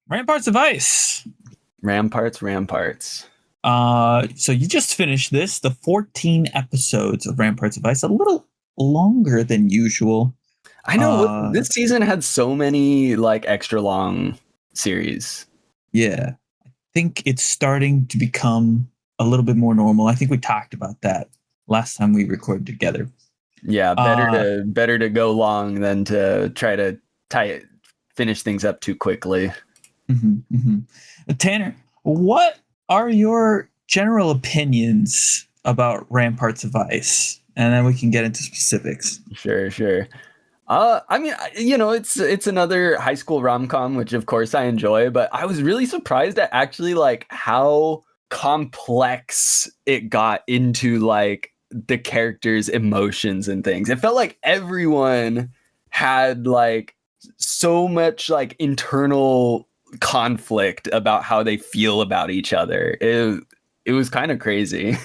Ramparts of Ice. Ramparts. So you just finished the 14 episodes of Ramparts of Ice, a little longer than usual. I know this season had so many like extra long series. Yeah. I think it's starting to become a little bit more normal. I think we talked about that last time we recorded together. Yeah, better to go long than to try to finish things up too quickly. Tanner, what are your general opinions about Ramparts of Ice? And then we can get into specifics. Sure. I mean, it's another high school rom-com, which of course I enjoy, but I was really surprised at actually like how complex it got into like the characters' emotions and things. It felt like everyone had like so much like internal conflict about how they feel about each other. It was kind of crazy.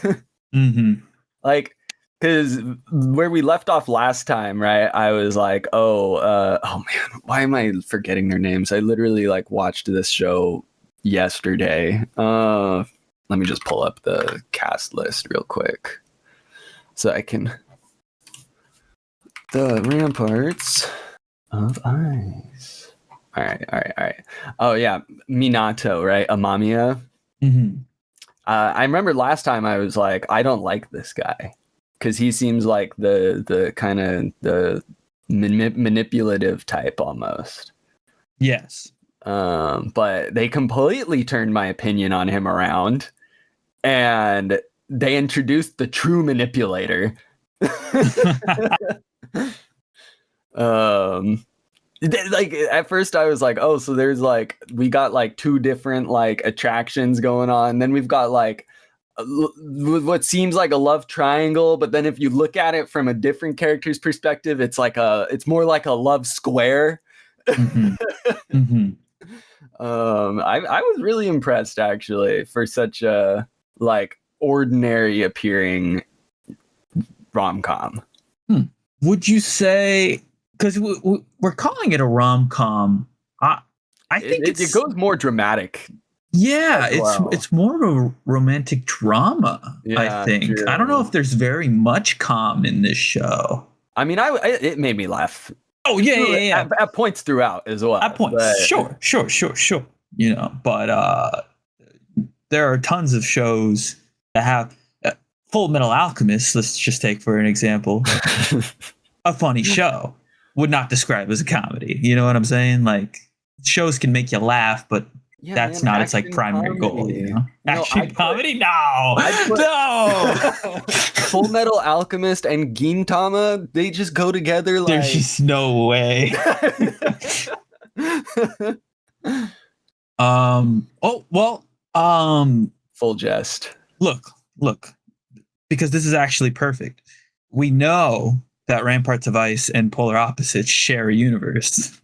Like, because where we left off last time, right? I was like, oh man, why am I forgetting their names? I literally like watched this show yesterday. Let me just pull up the cast list real quick so I can. The Ramparts of Ice. All right. Oh yeah, Minato, right? Amamiya. I remember last time I was like, I don't like this guy because he seems like the kind of the manipulative type almost. Yes. But they completely turned my opinion on him around, and they introduced the true manipulator. Like at first I was like, oh, so there's like we got like two different like attractions going on, then we've got like what seems like a love triangle, but then if you look at it from a different character's perspective, it's it's more like a love square. I was really impressed actually for such a like ordinary appearing rom-com. Would you say, because we're calling it a rom-com, I think it goes more dramatic. Yeah, it's more of a romantic drama. Yeah, I think. True. I don't know if there's very much com in this show. I mean, it made me laugh. Oh yeah. At points throughout as well. At points, but... sure. You know, but there are tons of shows that have Full Metal Alchemist. Let's just take for an example, a funny show. Would not describe as a comedy. You know what I'm saying? Like shows can make you laugh, but that's not its like primary goal. You know? Action comedy? No. Full Metal Alchemist and Gintama, they just go together. Like there's just no way. Full jest. Look, because this is actually perfect. We know that Ramparts of Ice and Polar Opposites share a universe.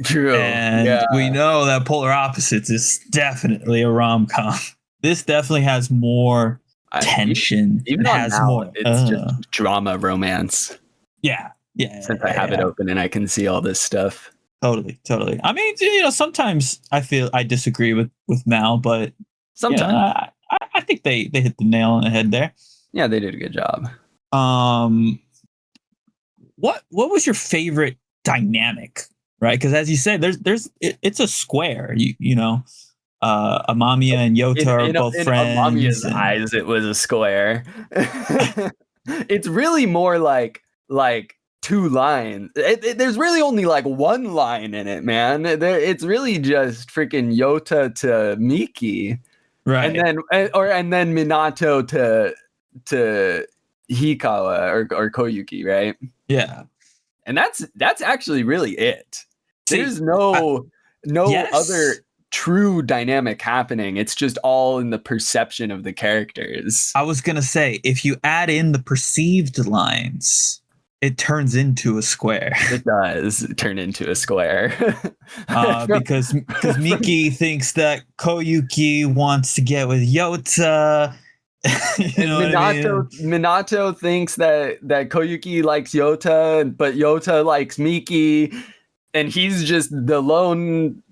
True. And we know that Polar Opposites is definitely a rom-com. This definitely has more tension. Even has now, more. It's just drama romance. Yeah. Since I have it open and I can see all this stuff. Totally. I mean, sometimes I feel I disagree with Mal, but sometimes I think they hit the nail on the head there. Yeah, they did a good job. What was your favorite dynamic? Right, because as you said, it's a square. You know, Amamiya and Yota are both friends. In Amamiya's eyes, it was a square. It's really more like two lines. There's really only like one line in it, man. It's really just freaking Yota to Miki, right? And then Minato to Hikawa or Koyuki, right? Yeah. And that's actually really it. There's no other true dynamic happening. It's just all in the perception of the characters. I was going to say, if you add in the perceived lines, it turns into a square. It does turn into a square. because Miki thinks that Koyuki wants to get with Yota. You know Minato thinks that Koyuki likes Yota, but Yota likes Miki, and he's just the lone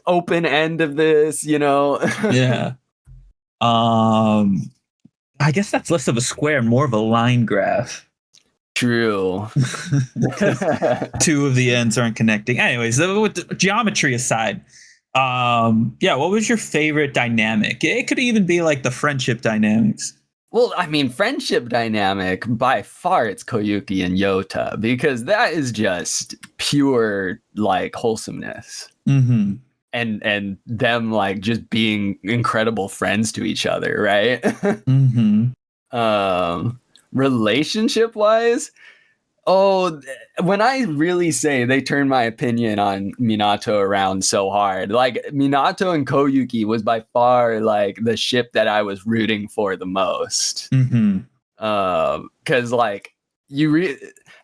open end of this, you know? Yeah. I guess that's less of a square and more of a line graph. True. Because two of the ends aren't connecting. Anyways, with the geometry aside, yeah, what was your favorite dynamic? It could even be like the friendship dynamics. Well, I mean, friendship dynamic, by far it's Koyuki and Yota, because that is just pure like wholesomeness. Mm-hmm. And them like just being incredible friends to each other, right? Mm-hmm. Relationship wise, when I really say they turned my opinion on Minato around so hard, like Minato and Koyuki was by far like the ship that I was rooting for the most. Mm-hmm. Because like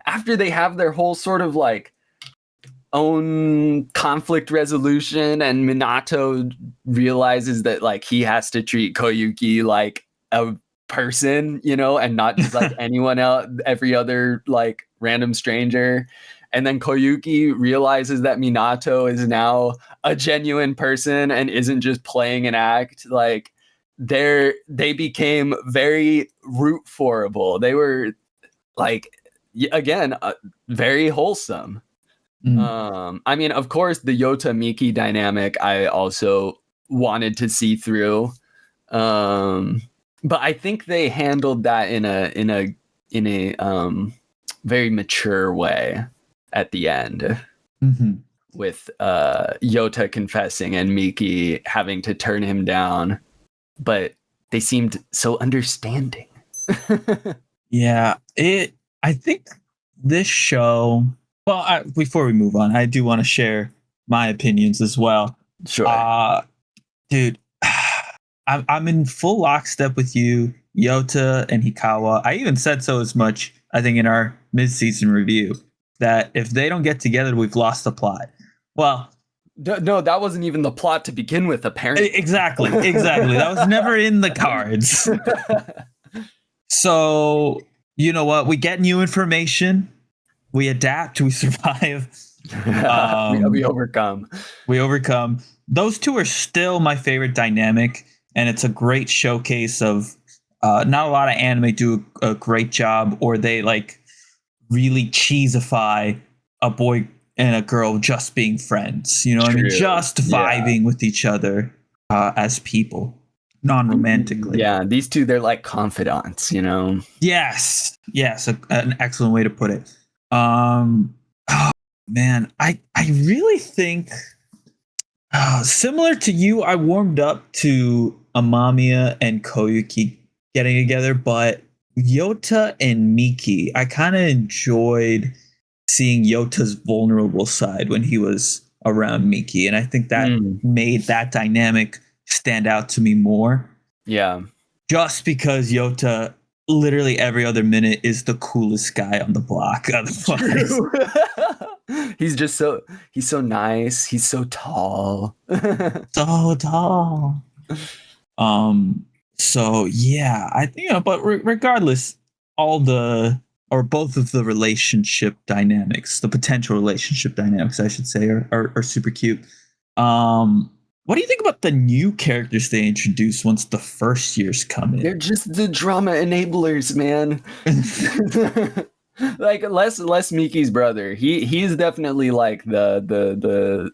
after they have their whole sort of like own conflict resolution, and Minato realizes that like he has to treat Koyuki like a person, you know, and not just like anyone else, every other like random stranger. And then Koyuki realizes that Minato is now a genuine person and isn't just playing an act. Like they became very root forable. They were like, again, very wholesome. I mean, of course, the Yota Miki dynamic I also wanted to see through, but I think they handled that in a very mature way at the end, with Yota confessing and Miki having to turn him down, but they seemed so understanding. Yeah, I think this show. Well, before we move on, I do want to share my opinions as well. Sure. Dude, I'm in full lockstep with you, Yota and Hikawa. I even said so as much, I think, in our mid-season review, that if they don't get together, we've lost the plot. Well, no, that wasn't even the plot to begin with, apparently. Exactly. That was never in the cards. So, you know what? We get new information. We adapt. We survive. We overcome. We overcome. Those two are still my favorite dynamic, and it's a great showcase of not a lot of anime do a great job, or they like really cheesify a boy and a girl just being friends. You know what I mean? Just vibing with each other as people, non-romantically. Yeah, these two, they're like confidants, you know? Yes, an excellent way to put it. Oh, man, I really think similar to you, I warmed up to Amamiya and Koyuki getting together, but Yota and Miki, I kind of enjoyed seeing Yota's vulnerable side when he was around Miki, and I think that made that dynamic stand out to me more. Yeah. Just because Yota literally every other minute is the coolest guy on the block. He's so nice. He's so tall. So tall. So yeah, I think, but regardless, both of the relationship dynamics, the potential relationship dynamics, I should say, are super cute. What do you think about the new characters they introduce once the first years come in? They're just the drama enablers, man. Like less Miki's brother. He's definitely like the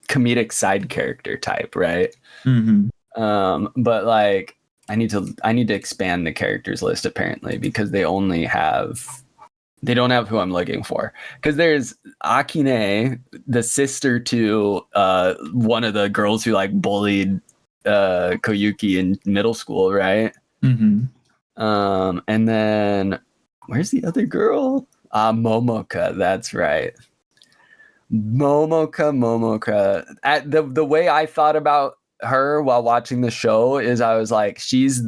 comedic side character type, right? But like I need to expand the characters list apparently, because they don't have who I'm looking for. Because there's Akine, the sister to one of the girls who like bullied Koyuki in middle school, right? And then where's the other girl? Momoka, that's right. Momoka. At the way I thought about her while watching the show is I was like, she's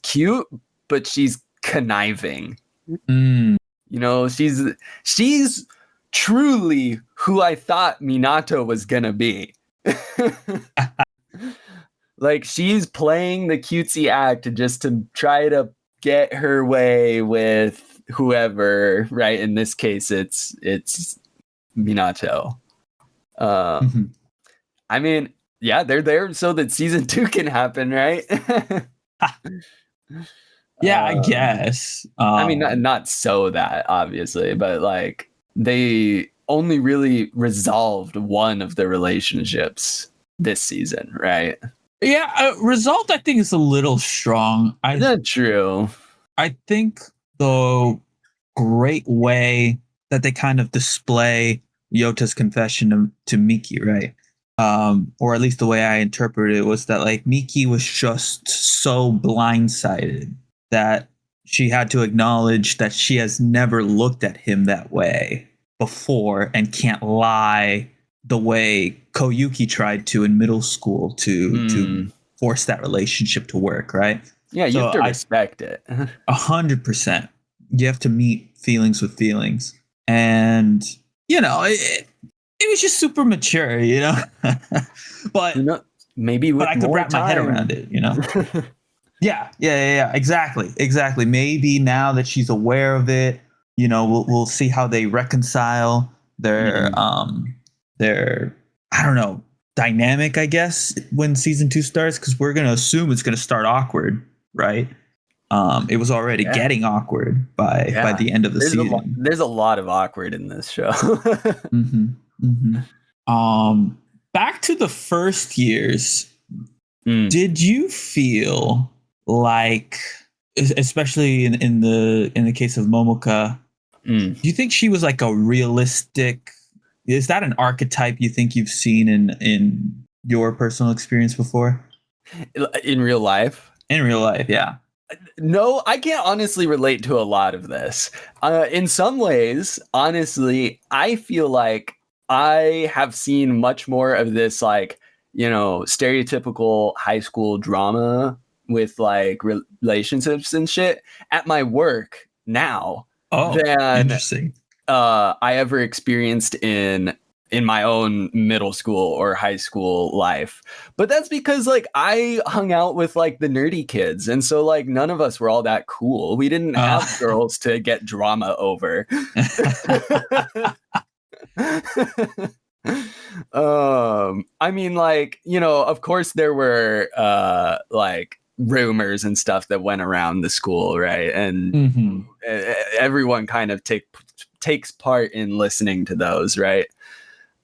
cute, but she's conniving. You know, she's truly who I thought Minato was gonna be. Like, she's playing the cutesy act just to try to get her way with whoever, right? In this case, it's Minato. Mhm. I mean, yeah, they're there so that season 2 can happen, right? Yeah, I Um, guess. I mean, not so that obviously, but like they only really resolved one of the relationships this season, right? Yeah, result I think is a little strong. Not true. I think the great way that they kind of display Yota's confession to Miki, right? Or at least the way I interpreted it was that like Miki was just so blindsided that she had to acknowledge that she has never looked at him that way before and can't lie the way Koyuki tried to in middle school to force that relationship to work, right? Yeah, you have So to respect it. 100%. You have to meet feelings with feelings, and it was just super mature, but You know, maybe with I could more wrap my head around time. it. Yeah, exactly. Maybe now that she's aware of it, we'll see how they reconcile their I don't know, dynamic, I guess, when season 2 starts, because we're gonna assume it's gonna start awkward, right? It was already Yeah. getting awkward by Yeah. the end of the season. There's a lot of awkward in this show. Mm-hmm, mm-hmm. Back to the first years. Did you feel like, especially in the case of Momoka, do you think she was like a realistic? Is that an archetype you think you've seen in your personal experience before? In real life? In real life, yeah. No, I can't honestly relate to a lot of this. In some ways, honestly, I feel like I have seen much more of this, like, stereotypical high school drama with like relationships and shit at my work now Oh, than interesting. I ever experienced in my own middle school or high school life. But that's because like I hung out with like the nerdy kids, and so like none of us were all that cool. We didn't have girls to get drama over. I mean, like, of course there were like rumors and stuff that went around the school, right? And everyone kind of takes part in listening to those, right?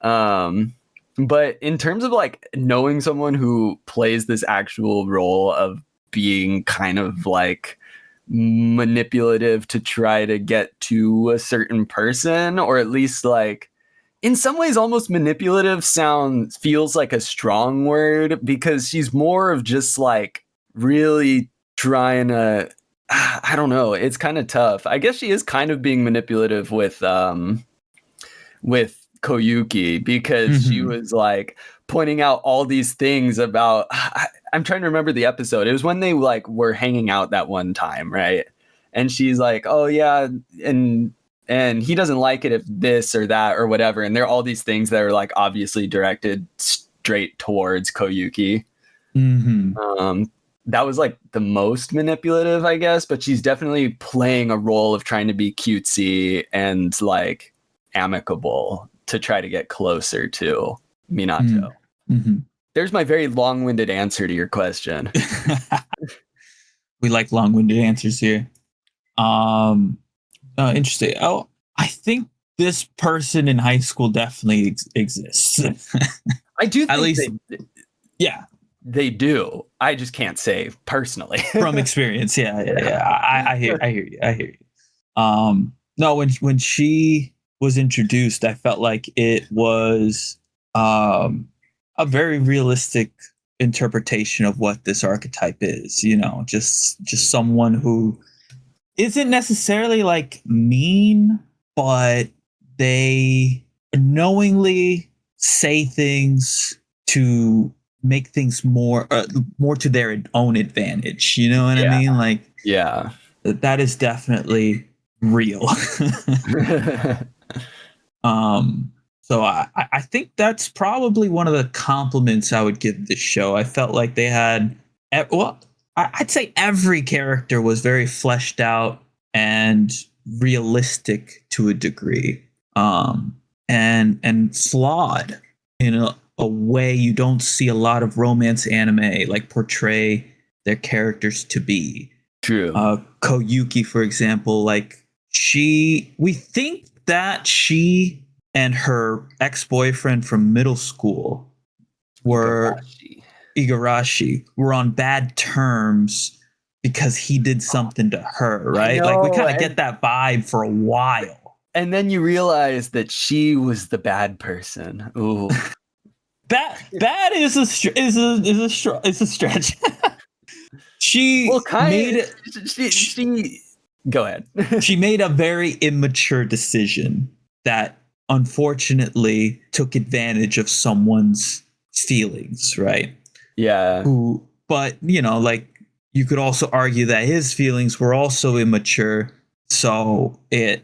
But in terms of like knowing someone who plays this actual role of being kind of like manipulative to try to get to a certain person, or at least like in some ways almost manipulative feels like a strong word, because she's more of just like really trying to, I don't know, it's kind of tough. I guess she is kind of being manipulative with Koyuki, because she was like pointing out all these things about, I'm trying to remember the episode. It was when they like were hanging out that one time, right? And she's like, "Oh yeah, and he doesn't like it if this or that or whatever." And there are all these things that are like obviously directed straight towards Koyuki. That was like the most manipulative, I guess, but she's definitely playing a role of trying to be cutesy and like amicable to try to get closer to Minato. There's my very long-winded answer to your question. We like long-winded answers here. Interesting. Oh, I think this person in high school definitely exists. I do think at least, yeah, they do. I just can't say personally from experience. Yeah. I hear you. No, when she was introduced, I felt like it was a very realistic interpretation of what this archetype is. Just someone who isn't necessarily like mean, but they knowingly say things to make things more to their own advantage. You know what I mean? Like, yeah, that is definitely real. So I think that's probably one of the compliments I would give this show. I felt like they had, well, I'd say every character was very fleshed out and realistic to a degree, and flawed in a way you don't see a lot of romance anime like portray their characters to be. True. Koyuki, for example, like we think that she and her ex-boyfriend from middle school were Igarashi were on bad terms because he did something to her, right? Like we kind of get that vibe for a while. And then you realize that she was the bad person. Ooh. Bad is a stretch. She go ahead. She made a very immature decision that unfortunately took advantage of someone's feelings, right? Yeah. But like you could also argue that his feelings were also immature, so it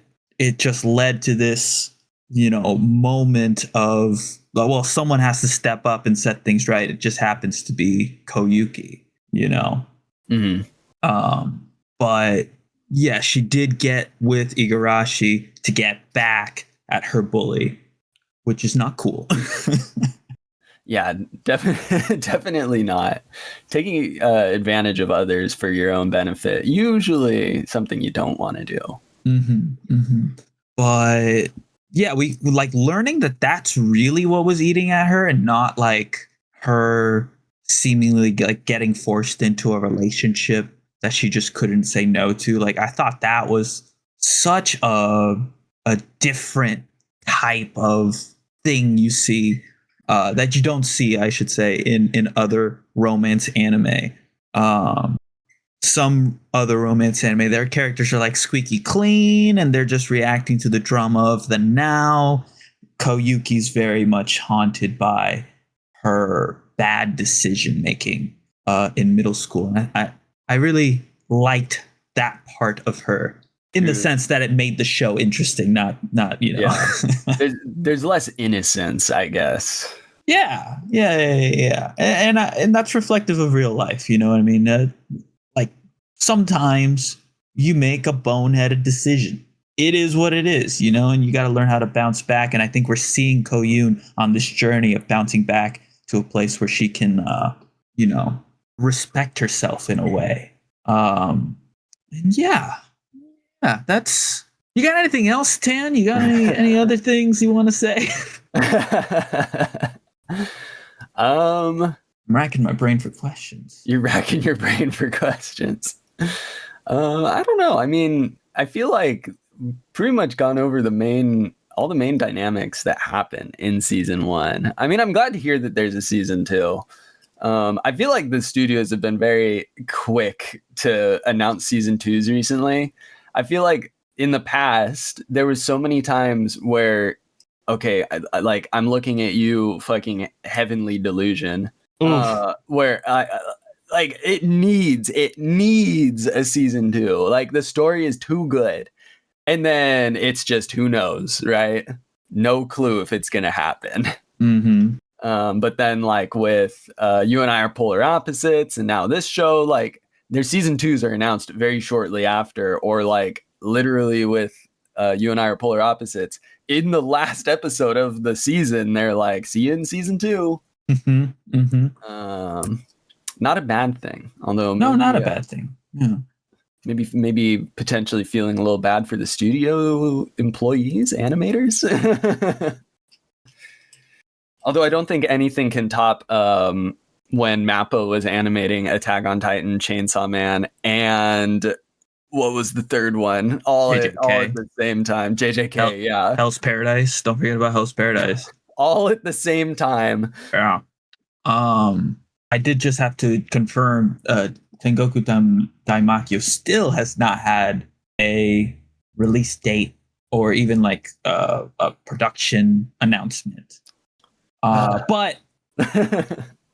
just led to this moment of, well, someone has to step up and set things right. It just happens to be Koyuki, but yeah, she did get with Igarashi to get back at her bully, which is not cool. Yeah, definitely not. Taking advantage of others for your own benefit, usually something you don't want to do. But yeah, we like learning that that's really what was eating at her, and not like her seemingly like getting forced into a relationship that she just couldn't say no to. Like I thought that was such a different type of thing you see that you don't see, I should say, in other romance anime. Some other romance anime, their characters are like squeaky clean and they're just reacting to the drama of the now. Koyuki's very much haunted by her bad decision making in middle school. And I really liked that part of her in the sense that it made the show interesting, not Yeah. there's less innocence, I guess. Yeah. And that's reflective of real life. You know what I mean? Like sometimes you make a boneheaded decision. It is what it is, and you got to learn how to bounce back. And I think we're seeing Koyun on this journey of bouncing back to a place where she can, respect herself in a way. Yeah, that's. You got anything else, Tan? You got any other things you want to say? I'm racking my brain for questions. You're racking your brain for questions. I don't know. I mean, I feel like pretty much gone over all the main dynamics that happen in season 1. I mean, I'm glad to hear that there's a season 2. I feel like the studios have been very quick to announce season 2s recently. I feel like in the past, there was so many times where, okay, I'm looking at you, fucking Heavenly Delusion, where it needs a season 2. Like the story is too good, and then it's just who knows, right? No clue if it's gonna happen. But then like with You and I Are Polar Opposites, and now this show, like their season 2s are announced very shortly after, or like literally with You and I Are Polar Opposites, in the last episode of the season, they're like, see you in season 2. Not a bad thing, although no, not a bad thing. Yeah. Maybe potentially feeling a little bad for the studio employees, animators. Although I don't think anything can top when Mappa was animating Attack on Titan, Chainsaw Man, and what was the third one? All at the same time. JJK, yeah. Hell's Paradise. Don't forget about Hell's Paradise. All at the same time. Yeah. I did just have to confirm Tengoku Daimakyo still has not had a release date or even like a production announcement. But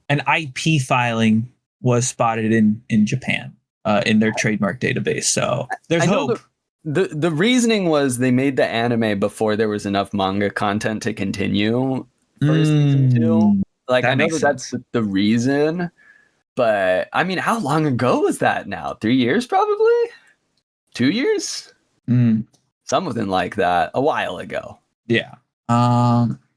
an IP filing was spotted in Japan in their trademark database. So there's hope. The reasoning was they made the anime before there was enough manga content to continue for season 2. Like I know that's the reason, but I mean, how long ago was that now? 3 years, probably? 2 years? Something like that. A while ago. Yeah.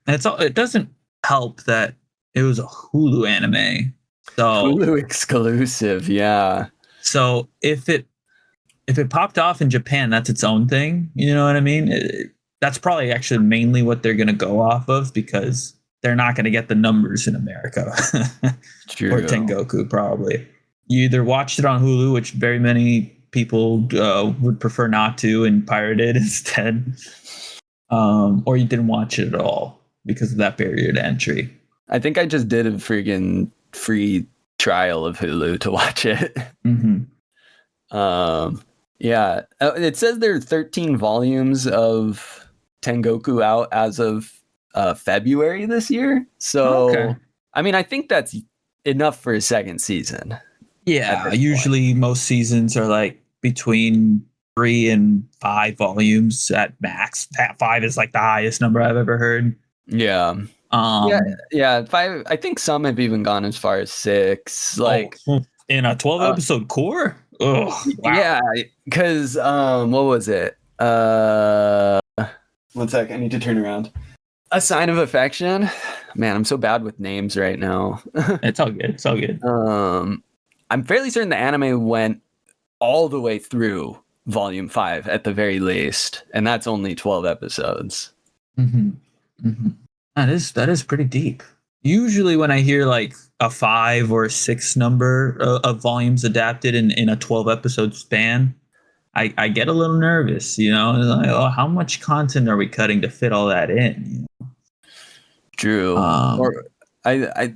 It doesn't help that it was a Hulu anime. So Hulu exclusive, yeah. so if it popped off in Japan, that's its own thing. You know what I mean? That's probably actually mainly what they're going to go off of, because they're not going to get the numbers in America True. or Tengoku probably. You either watched it on Hulu, which very many people would prefer not to and pirate it instead, or you didn't watch it at all because of that barrier to entry. I think I just did a freaking free trial of Hulu to watch it. Mm-hmm. Yeah, it says there are 13 volumes of Tengoku out as of February this year. So, Okay. I mean, I think that's enough for a second season. Yeah, usually most seasons are like between 3 and 5 volumes at max. 5 is like the highest number I've ever heard. Yeah. Yeah. 5. I think some have even gone as far as 6. Like in a 12 episode core. Oh, wow. Yeah, because what was it? 1 sec, I need to turn around. A Sign of Affection. Man, I'm so bad with names right now. It's all good. It's all good. I'm fairly certain the anime went all the way through volume 5 at the very least, and that's only 12 episodes. Mm-hmm. Mm-hmm. That is pretty deep. Usually when I hear like a 5 or 6 number of volumes adapted in a 12 episode span, I get a little nervous, you know, like, oh, how much content are we cutting to fit all that in? You know? True. Or I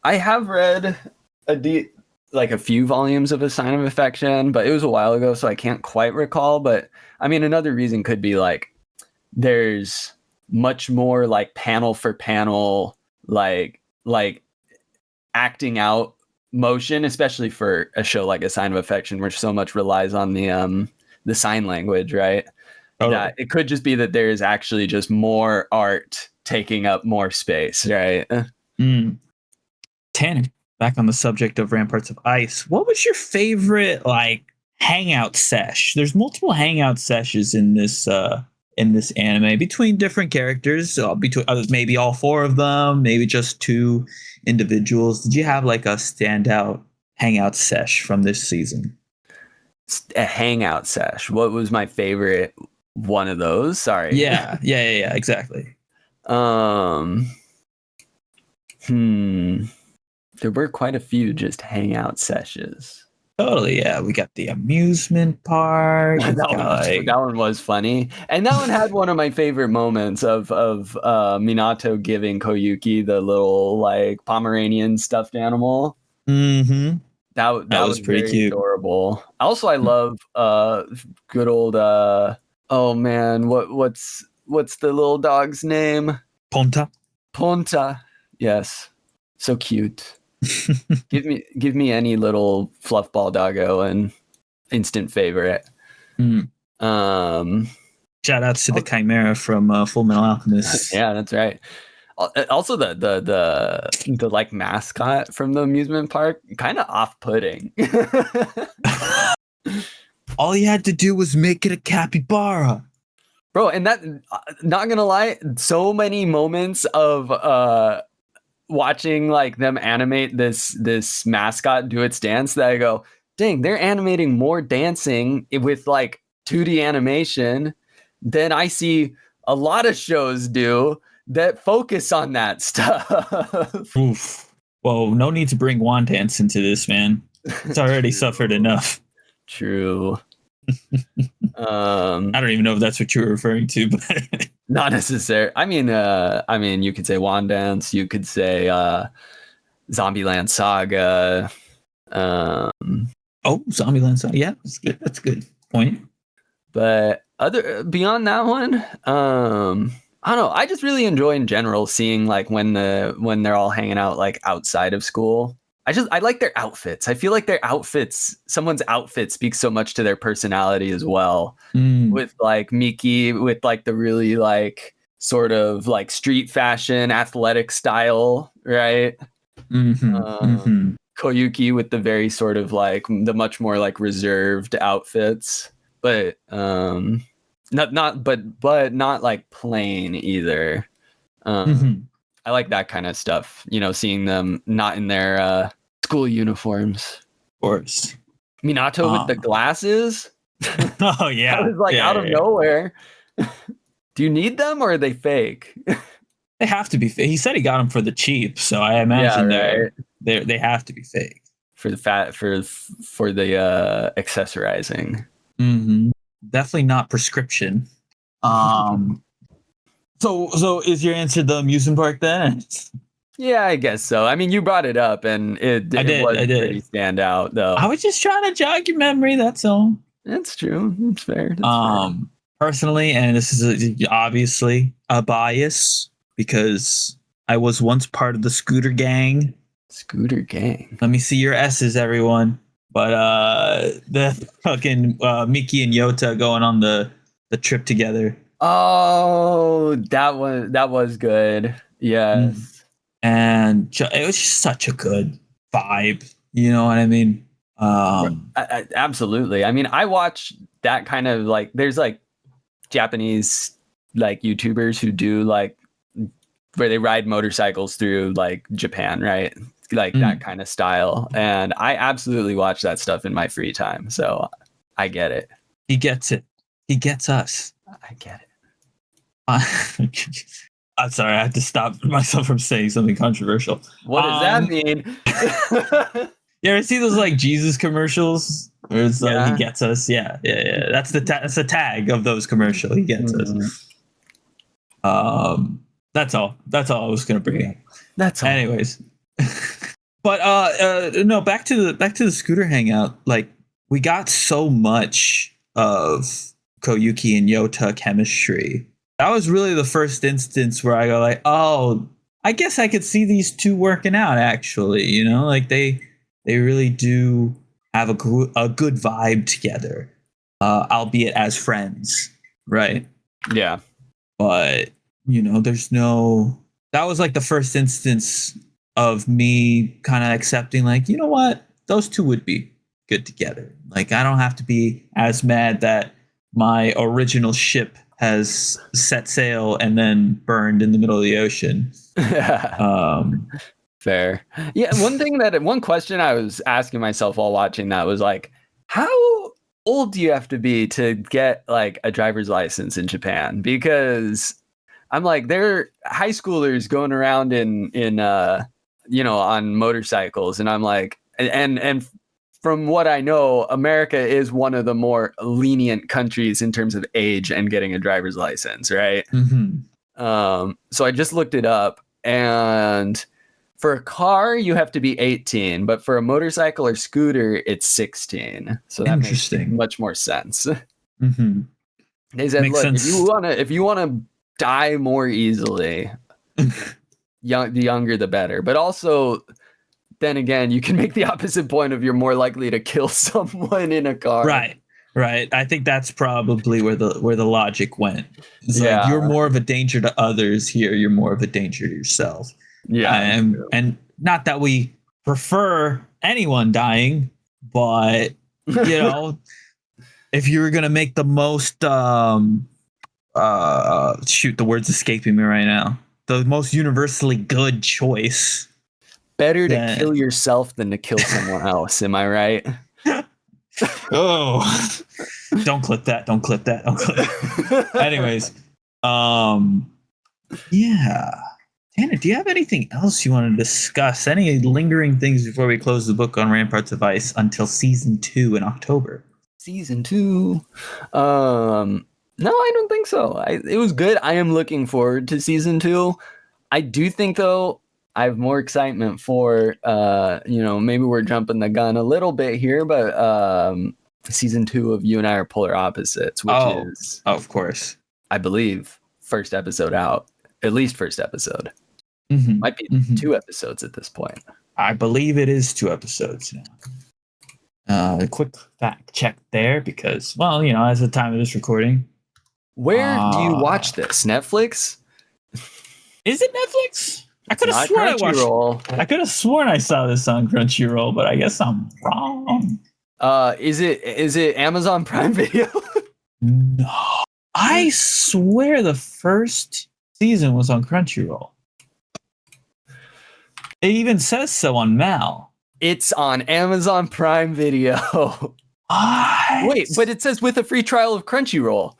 have read a few volumes of A Sign of Affection, but it was a while ago, so I can't quite recall. But I mean, another reason could be like there's much more like panel for panel, like acting out motion, especially for a show like A Sign of Affection, which so much relies on the sign language, right? Oh. That it could just be that there is actually just more art taking up more space, right? Tanner, back on the subject of Ramparts of Ice, what was your favorite like hangout sesh? There's multiple hangout sessions in this anime between different characters, between maybe all 4 of them, maybe just 2 individuals. Did you have like a standout hangout sesh from this season? A hangout sesh. What was my favorite one of those? Sorry. Yeah, exactly. There were quite a few just hangout sessions. Totally, yeah. We got the amusement park. that one was funny, and that one had one of my favorite moments of Minato giving Koyuki the little like Pomeranian stuffed animal. Mm-hmm. That was pretty cute, adorable. Also, I love good old oh man, what's the little dog's name? Ponta. Yes, so cute. give me any little fluffball doggo and instant favorite. Shout outs to the Chimera from Full Metal Alchemist. Yeah, that's right. Also the like mascot from the amusement park, kind of off-putting. All you had to do was make it a capybara. Bro, and that, not gonna lie, so many moments of watching like them animate this mascot do its dance that I go, dang, they're animating more dancing with like 2D animation than I see a lot of shows do that focus on that stuff. Oof. Well, no need to bring wand dance into this, man. It's already suffered enough. True. I don't even know if that's what you were referring to, but not necessary. I mean, you could say wand dance. You could say Zombieland Saga. Zombieland Saga. Yeah, that's good. That's a good point. But beyond that one, I don't know. I just really enjoy in general seeing like when they're all hanging out like outside of school. I like their outfits. I feel like someone's outfit speaks so much to their personality as well. With like Miki with like the really like sort of like street fashion athletic style, right? Koyuki with the very sort of like the much more like reserved outfits, but not like plain either. I I like that kind of stuff. Seeing them not in their school uniforms. Of course. Minato with the glasses. Oh yeah. That was like out of nowhere. Do you need them or are they fake? They have to be fake. He said he got them for the cheap, so I imagine they have to be fake. For the accessorizing. Mm-hmm. Definitely not prescription. So is your answer the amusement park then? Yeah, I guess so. I mean, you brought it up, and it was pretty standout, though. I was just trying to jog your memory. That's all. That's true. That's fair. Fair. Personally, and this is obviously a bias because I was once part of the scooter gang. Scooter gang. Let me see your S's, everyone. But the fucking Miki and Yota going on the trip together. Oh, that was good. Yes. And it was just such a good vibe. You know what I mean? Absolutely. I mean, I watch that kind of like, there's like Japanese like YouTubers who do like where they ride motorcycles through like Japan, right? Like that kind of style. And I absolutely watch that stuff in my free time. So I get it. He gets it. He gets us. I get it. I'm sorry, I had to stop myself from saying something controversial. What does that mean? You ever see those like Jesus commercials where it's like he gets us? Yeah. That's the tag of those commercials. He gets us. That's all I was gonna bring up. That's all. Anyways, but no, back to the scooter hangout. Like we got so much of Koyuki and Yota chemistry. That was really the first instance where I go like, oh, I guess I could see these two working out actually, like they really do have a good vibe together, albeit as friends, right? Yeah. But, that was like the first instance of me kind of accepting like, you know what, those two would be good together. Like, I don't have to be as mad that my original ship has set sail and then burned in the middle of the ocean. Fair. Yeah. One question I was asking myself while watching that was like, how old do you have to be to get like a driver's license in Japan? Because I'm like, they're high schoolers going around in on motorcycles. And I'm like, and from what I know, America is one of the more lenient countries in terms of age and getting a driver's license, right? Mm-hmm. So I just looked it up, and for a car, you have to be 18, but for a motorcycle or scooter, it's 16. So that makes much more sense. Mm-hmm. They said, look, if you wanna die more easily, the younger the better. But also, then again, you can make the opposite point of you're more likely to kill someone in a car. Right. I think that's probably where the logic went. It's like you're more of a danger to others here. You're more of a danger to yourself. Yeah. And not that we prefer anyone dying, but if you were going to make the most, shoot, the word's escaping me right now. The most universally good choice. Better to kill yourself than to kill someone else. Am I right? Oh, don't clip that. Anyways, yeah. Tanner, do you have anything else you want to discuss? Any lingering things before we close the book on Ramparts of Ice until season 2 in October? Season 2. No, I don't think so. It was good. I am looking forward to season 2. I do think, though, I have more excitement for, maybe we're jumping the gun a little bit here, but season 2 of You and I Are Polar Opposites, which is, of course, I believe, first episode out, at least first episode. Mm-hmm. Might be 2 episodes at this point. I believe it is 2 episodes now. A quick fact check there because, as of the time of this recording. Where do you watch this? Netflix? Is it Netflix? I could have sworn I could have sworn I saw this on Crunchyroll, but I guess I'm wrong. Is it Amazon Prime Video? No. I swear the first season was on Crunchyroll. It even says so on Mal. It's on Amazon Prime Video. Wait, but it says with a free trial of Crunchyroll.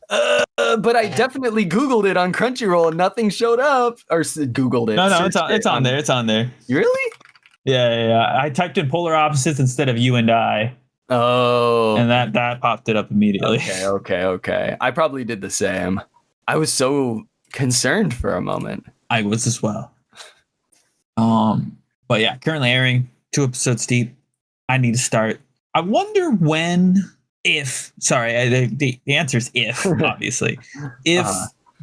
But I definitely Googled it on Crunchyroll and nothing showed up. Or Googled it. No, it's on there. It's on there. Really? Yeah. I typed in polar opposites instead of you and I. Oh. And that popped it up immediately. Okay. I probably did the same. I was so concerned for a moment. I was as well. But yeah, currently airing 2 episodes deep. I need to start. I wonder when, if, sorry, the answer is if, obviously, if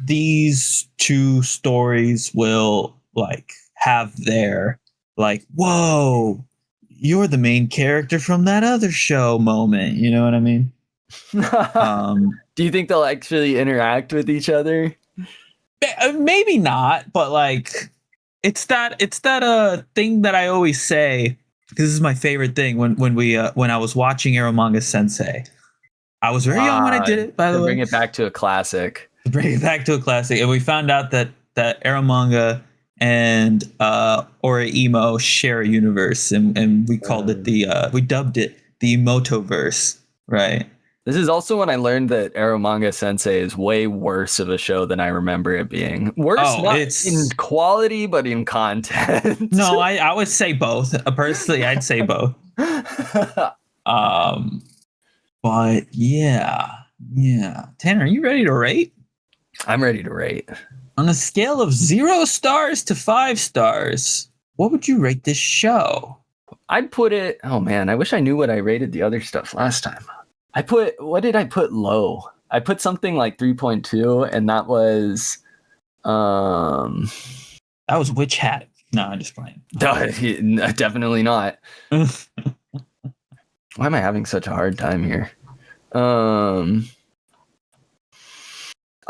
these 2 stories will like have their like, whoa, you're the main character from that other show moment. You know what I mean? Do you think they'll actually interact with each other? Maybe not, but like it's that thing that I always say. This is my favorite thing when I was watching Eromanga Sensei. I was very young when I did it, by the way. Bring it back to a classic. And we found out that Eromanga and Oraimo share a universe, and we called it we dubbed it the Emotoverse, right? This is also when I learned that Eromanga Sensei is way worse of a show than I remember it being. Worse, not in quality, but in content. No, I would say both. Personally, I'd say both. But yeah. Tanner, are you ready to rate? I'm ready to rate. On a scale of 0 stars to 5 stars, what would you rate this show? I'd put it. Oh man, I wish I knew what I rated the other stuff last time. What did I put low? I put something like 3.2, and that was Witch Hat. No, I'm just playing. Definitely not. Why am I having such a hard time here? I'll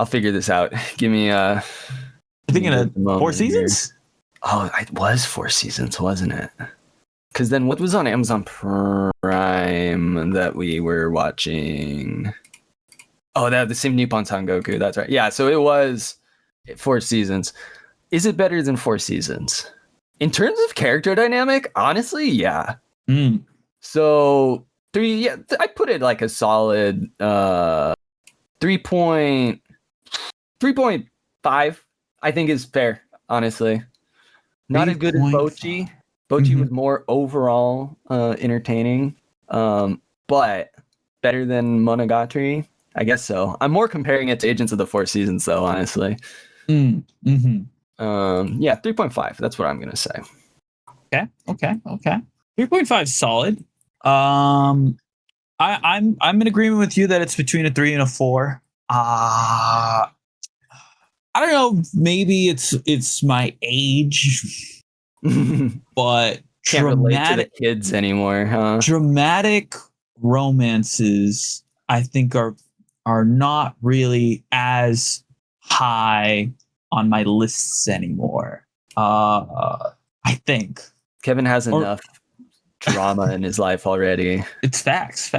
figure this out. Give me You're thinking of 4 seasons? Here. Oh, it was 4 seasons, wasn't it? Because then what was on Amazon Prime that we were watching? Oh, the same Nippon Sangoku. That's right. Yeah, so it was 4 seasons. Is it better than 4 seasons? In terms of character dynamic, honestly, yeah. So 3, yeah, I put it like a solid 3.5. I think is fair, honestly. Not as good as Bocchi. Bocchi was more overall entertaining, but better than Monogatari. I guess so. I'm more comparing it to Agents of the 4 Seasons, though, honestly. Yeah, 3.5. That's what I'm gonna say. Okay. 3.5 solid. I'm in agreement with you that it's between a 3 and a 4. I don't know. Maybe it's my age. But can't relate to the kids anymore, huh? Dramatic romances, I think, are not really as high on my lists anymore. I think Kevin has enough drama in his life already. It's facts.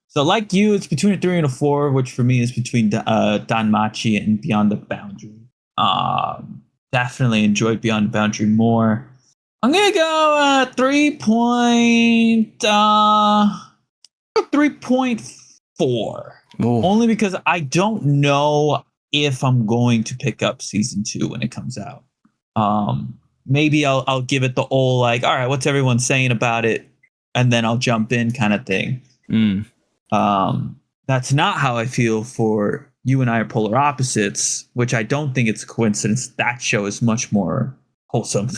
So, like you, it's between a 3 and a 4, which for me is between Danmachi and Beyond the Boundary. Definitely enjoyed Beyond the Boundary more. I'm gonna go 3.4. Only because I don't know if I'm going to pick up season 2 when it comes out. Maybe I'll give it the old like, all right, what's everyone saying about it, and then I'll jump in kind of thing. That's not how I feel for You and I Are Polar Opposites, which I don't think it's a coincidence. That show is much more wholesome.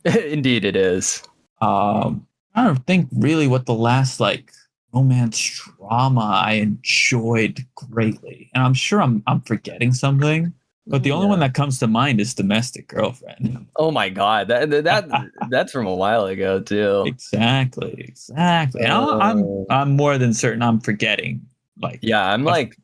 Indeed, it is. I don't think really what the last like romance drama I enjoyed greatly, and I'm sure I'm forgetting something. But the only one that comes to mind is Domestic Girlfriend. Oh my god, that's from a while ago too. Exactly. I'm more than certain I'm forgetting. Like, yeah, I'm like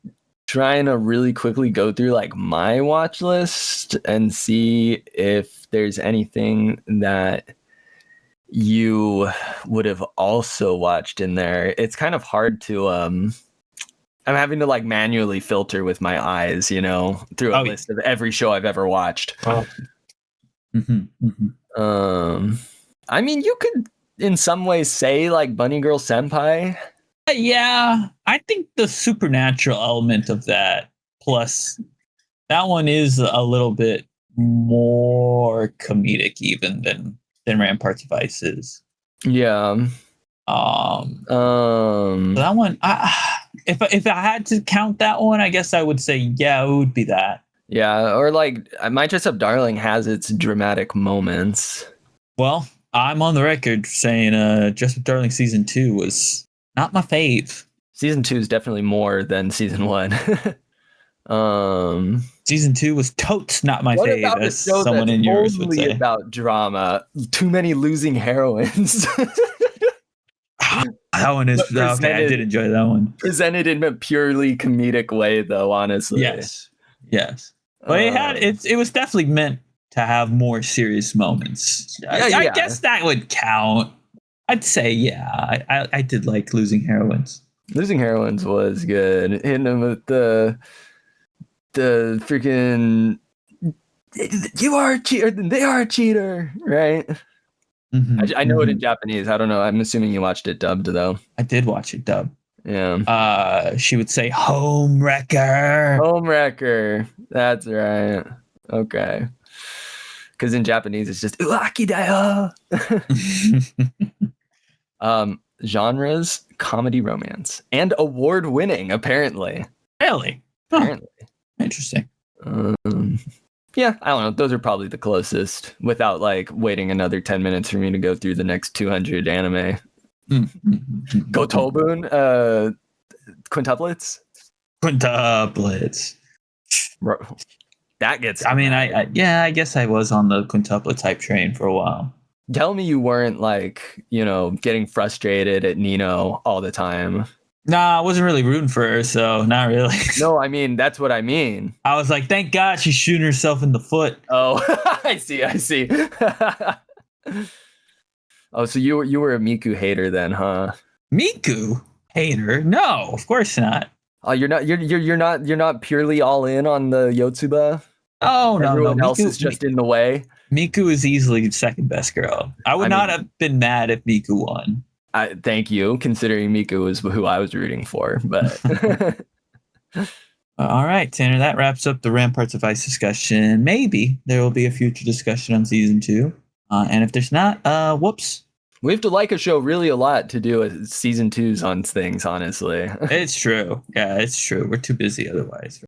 trying to really quickly go through like my watch list and see if there's anything that you would have also watched in there. It's kind of hard to I'm having to like manually filter with my eyes, through a list of every show I've ever watched. I mean, you could in some ways say like Bunny Girl Senpai. Yeah, I think the supernatural element of that, plus that one is a little bit more comedic even than Ramparts of Ice is. Yeah. That one, if I had to count that one, I guess I would say yeah, it would be that. Yeah, or like My Dress Up Darling has its dramatic moments. Well, I'm on the record saying Dress Up Darling season 2 was not my fave. Season 2 is definitely more than season 1. Season 2 was totes not my fave, as someone in yours would say. About drama, too many losing heroines. That one is okay. I did enjoy that one. Presented in a purely comedic way, though. Honestly, yes. But it was definitely meant to have more serious moments. I guess that would count. I'd say I did like Losing Heroines. Losing Heroines was good. Hitting them with the freaking you are a cheater, they are a cheater, right? I know it in Japanese. I don't know. I'm assuming you watched it dubbed, though. I did watch it dubbed. Yeah. She would say home wrecker. Home wrecker. That's right. Okay. Because in Japanese it's just uaki da yo. Genres, comedy, romance, and award-winning, apparently. Really? Huh. Apparently. Interesting. Yeah, I don't know. Those are probably the closest without like waiting another 10 minutes for me to go through the next 200 anime. Gotobun, quintuplets. That gets. I mean, I guess I was on the quintuplet type train for a while. Tell me you weren't like, getting frustrated at Nino all the time. Nah, I wasn't really rooting for her, so not really. No, I mean, that's what I mean. I was like, thank God she's shooting herself in the foot. Oh, I see. Oh, so you were a Miku hater then, huh? Miku hater? No, of course not. Oh, you're not purely all in on the Yotsuba? Oh, no. Everyone else is just in the way. Miku is easily the second best girl. I would not have been mad if Miku won. Thank you, considering Miku was who I was rooting for. But all right, Tanner, that wraps up the Ramparts of Ice discussion. Maybe there will be a future discussion on season 2. And if there's not, whoops. We have to like a show really a lot to do season 2s on things, honestly. It's true. Yeah, it's true. We're too busy otherwise.